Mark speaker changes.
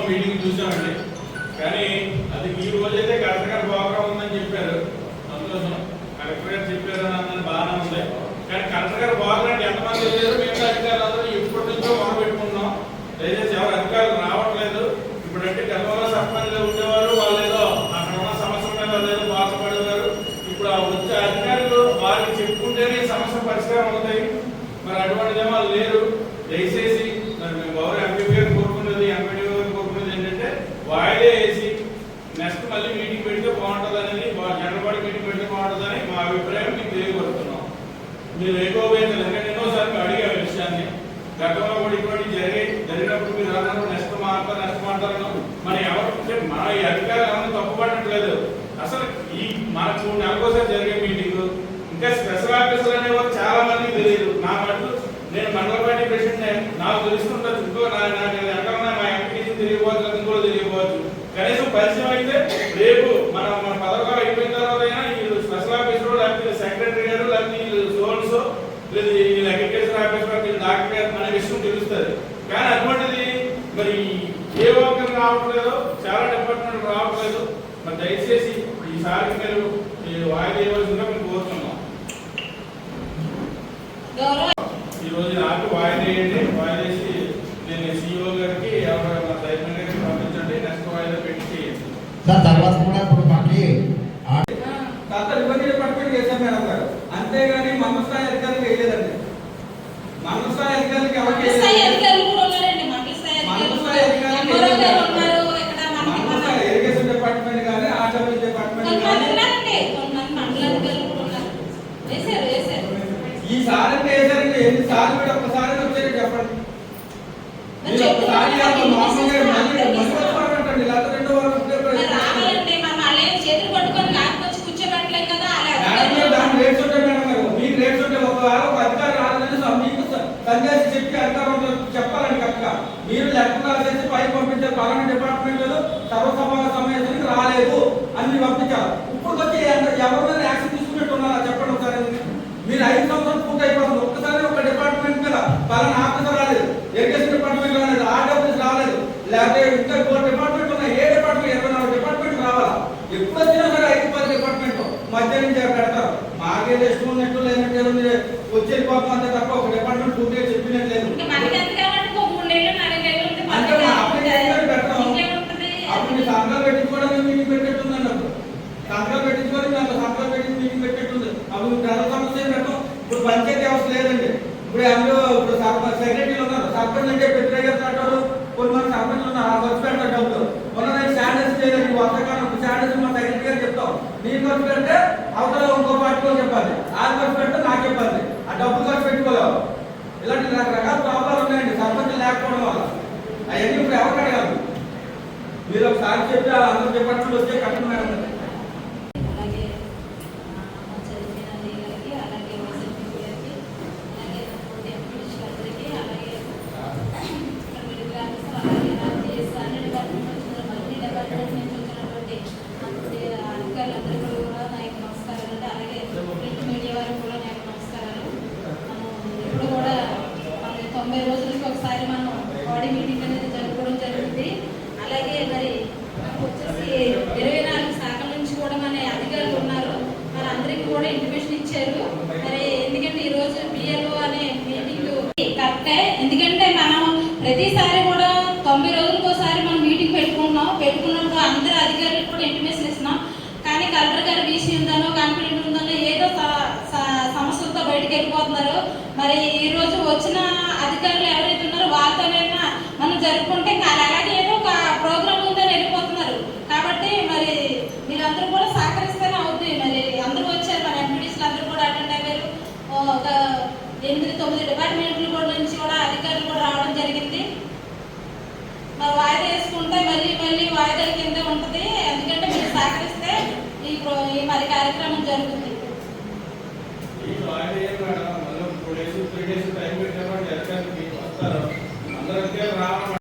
Speaker 1: Meeting చూసామండి. కానీ అది ఈ రోజైతే కలెక్టర్ గారు ప్రోగ్రామ్ ఉందని చెప్పారు, సంతోషం. కలెక్టర్ గారు చెప్పారు అన్నది బాగానే ఉంది. కానీ కలెక్టర్ గారు ప్రోగ్రామ్ ఎంతమంది వెళ్ళారు, మిగతా అధికారులు అందరూ ఇప్పటి నుంచో మొదలు పెట్టుకున్నాం. దయచేసి ఎవరు అధికారులు రావట్లేదు. ఇప్పుడంటే గతంలో సర్పంచ్గా ఉండేవారు, వాళ్ళు ఏదో అక్కడ ఉన్న సమస్యల మీద వాళ్ళు బాధపడేవారు. ఇప్పుడు ఆ వచ్చే అధికారులు వారికి చెప్పుకుంటేనే సమస్య పరిష్కారం అవుతాయి. మరి అటువంటిదే వాళ్ళు లేరు. దయచేసి మరి మేము గౌరవ ఎంపీ గారు కోరుకున్నది, ఎంపీ గారు కోరుకున్నది ఏంటంటే వాయిదా వేసి నెక్స్ట్ మళ్ళీ మీటింగ్ పెడితే బాగుంటుంది అనేది, జనరల్ బాడీ మీటింగ్ పెడితే బాగుంటుందని మా అభిప్రాయం మీకు తెలియపడుతున్నాం. మీరు ఏకోవేతలు ఎందుకంటే ఎన్నోసార్లు అడిగే విషయాన్ని గతంలో కూడా ఇటువంటి జరిగినప్పుడు మీరు అన్నారు నెక్స్ట్ మాట్లాడతారు. మరి ఎవరు మన ఈ అధికారులు ఎవరిని తప్పుపడట్లేదు. అసలు ఈ మనకు 3 నెలలకోసారి జరిగే మీటింగ్ ఇంకా స్పెషల్ ఆఫీసర్ అనేవారు చాలా మందికి తెలియదు. నా మటుకు నేను మండల పార్టీ ప్రెసిడెంట్, నాకు తెలుస్తుంటుంది. ఇంకో నాకు ఎక్కడన్నా మా ఎంపీకి తెలియకపోవచ్చు, ఇంకో తెలియకపోవచ్చు. కనీసం పరిచయం అయితే రేపు మన పథకాలు అయిపోయిన తర్వాత అయినా వీళ్ళు స్పెషల్ ఆఫీసర్ లేకపోతే సెక్రటరీ గారు లేకపోతే సోల్స్ లేదు వీళ్ళు అగ్రికల్చర్ ఆఫీసర్ వీళ్ళు డాక్టర్ గారు అనే విషయం తెలుస్తుంది. కానీ అటువంటిది మరి ఏ ఒక్కరు రావట్లేదు, చాలా డిపార్ట్మెంట్ రావట్లేదు. మరి దయచేసి ఈసారి మీరు వాయిదా ఇవ్వాల్సిందిగా మేము కోరుతున్నాం. ఈ రోజు నాకు వాయిదా వేయండి. వాయిదా వేసి నేను సిఇఓ గారికి ఎవరైనా డైరెక్టర్ గారికి పంపించండి. నెక్స్ట్ వాయిదా పెట్టి
Speaker 2: తర్వాత కూడా ఇప్పుడు మాకి
Speaker 3: రెవెన్యూ డిపార్ట్మెంట్ చేశాం మేడం గారు. అంతేగాని మండల స్థాయి అధికారులకు వేయలేదండి. మండల స్థాయి అధికారులకు ఎవరికి ఇరిగేషన్ డిపార్ట్మెంట్ కానీ ఆర్డబ్ల్యూ డిపార్ట్మెంట్ కానీ ఈసారి అంటే వేసారండి. ఎన్నిసార్లు మీరు ఒక్కసారి వచ్చారు చెప్పండి. మీరు ఒక్కసారి మామూలుగా మళ్ళీ లేకపోతే 2 వారాలు దాని రేట్స్ ఉంటాయి మేడం గారు. మీకు రేట్స్ ఉంటే ఒకవేళ ఒక అధికారి రాలేదని మీకు సందేశం చెప్పి అధికారం చెప్పాలండి కరెక్ట్గా. మీరు లెక్క రాసేసి పైకి పంపించే పలానా డిపార్ట్మెంట్ సర్వసభ సమావేశానికి రాలేదు అని మీరు పంపించారు. ఇప్పుడు వచ్చి ఎవరైనా యాక్షన్ తీసుకున్నట్టున్నారా చెప్పండి ఒకసారి. మీరు 5 సంవత్సరాలు పూర్తి అయిపోతుంది. ఒక్కసారి ఒక డిపార్ట్మెంట్ మీద పలానా ఆఫీసర్ రాలేదు, ఇరిగేషన్ డిపార్ట్మెంట్ రాలేదు, ఆర్డబ్ల్యూస్ రాలేదు, లేకపోతే ఇంకా 4 డిపార్ట్మెంట్ ఉన్నాయి. ఏ డిపార్ట్మెంట్ 24 డిపార్ట్మెంట్ రావాలా? ఎప్పుడు వచ్చినా సరే 5-10 డిపార్ట్మెంట్ మధ్య నుంచి పెడతారు. మాకేదో ఇష్టం ఉన్నట్టు లేనట్టు మీరు వచ్చే పాపం అంతే తప్ప ఒక డిపార్ట్మెంట్ పూర్తిగా చెప్పినట్లేదు. అప్పుడు మీ సంఘాలు పెట్టించుకోవడానికి మీటింగ్ పెట్టేట్టుందండి. అప్పుడు సంఘాలు పెట్టించుకొని దాంట్లో సంఘాలు పెట్టి మీటింగ్ పెట్టేట్టుంది. అప్పుడు ప్రజల సమస్య పెట్టడం. ఇప్పుడు పంచాయతీ వ్యవస్థ లేదండి. ఇప్పుడు అందులో ఇప్పుడు సెక్రటరీలు ఉన్నారు. సర్పంచ్ అంటే పెట్టేగారు అంటారు. కొంతమంది సర్పంచ్లు ఉన్నారు. ఆ ఖర్చు పెడతారు డబ్బులు. మొన్న స్టాండర్డ్స్ చేయలేదు. వర్షకాలం స్టాండర్డ్స్ మా సెక్రటరీ గారు చెప్తాం. నేను ఖర్చు పెడితే అవతల ఇంకో పార్టీలో చెప్పాలి, ఆ ఖర్చు పెడితే నాకు చెప్పాలి. ఆ డబ్బు ఖర్చు పెట్టుకోలేవు. ఇలాంటి రకరకాల ప్రాబ్లాలు ఉన్నాయండి సర్పంచ్ లేకపోవడం వల్ల. అవన్నీ ఇప్పుడు ఎవరు అడగాలి? మీరు ఒకసారి చెప్తే అందరూ డిపార్ట్మెంట్ వస్తే కట్టడం మేడం.
Speaker 4: ఒకసారి మనం బాడీ మీటింగ్ అనేది జరుపుకోవడం జరుగుతుంది. అలాగే మరి వచ్చేసి 24 శాఖల నుంచి కూడా మన అధికారులు ఉన్నారు. మరి అందరికీ కూడా ఇంటిమేషన్ ఇచ్చారు. మరి ఎందుకంటే ఈ రోజు బిఎల్ఓ అనే మీటింగ్ కరెక్టే. ఎందుకంటే మనం ప్రతిసారి కూడా 90 రోజులకు ఒకసారి మనం మీటింగ్ పెట్టుకున్నప్పుడు అందరు అధికారులకు కూడా ఇంటిమేషన్ ఇస్తున్నాం. కానీ కలెక్టర్ గారు వీసీ ఉందనో కాన్ఫిడెంట్ ఉందనో ఏదో సమస్యలతో బయటకు వెళ్ళిపోతున్నారు. మరి ఈ రోజు వచ్చిన అధికారులు ఎవరైతే ఉన్నారో వాళ్ళతోనైనా మనం జరుపుకుంటే అలాగే ఏదో ఒక ప్రోగ్రామ్ ఉందని వెళ్ళిపోతున్నారు. కాబట్టి మరి మీరందరూ కూడా సహకరిస్తేనే అవుతుంది. మరి అందరూ వచ్చారు, మన ఎంపీడీసీలు అందరూ కూడా అటెండ్ అయ్యారు. ఒక 8-9 డిపార్ట్మెంట్ల కూడా నుంచి కూడా అధికారులు కూడా రావడం జరిగింది. మరి వాయిదా వేసుకుంటే మళ్ళీ వాయిదాల కింద ఉంటుంది. ఎందుకంటే మీరు సహకరిస్తే ఈ మరి కార్యక్రమం జరుగుతుంది.
Speaker 1: ఈ వాయిదా 2 days 3 days టైం పెట్టామంటే ఎక్కడికి వస్తారు.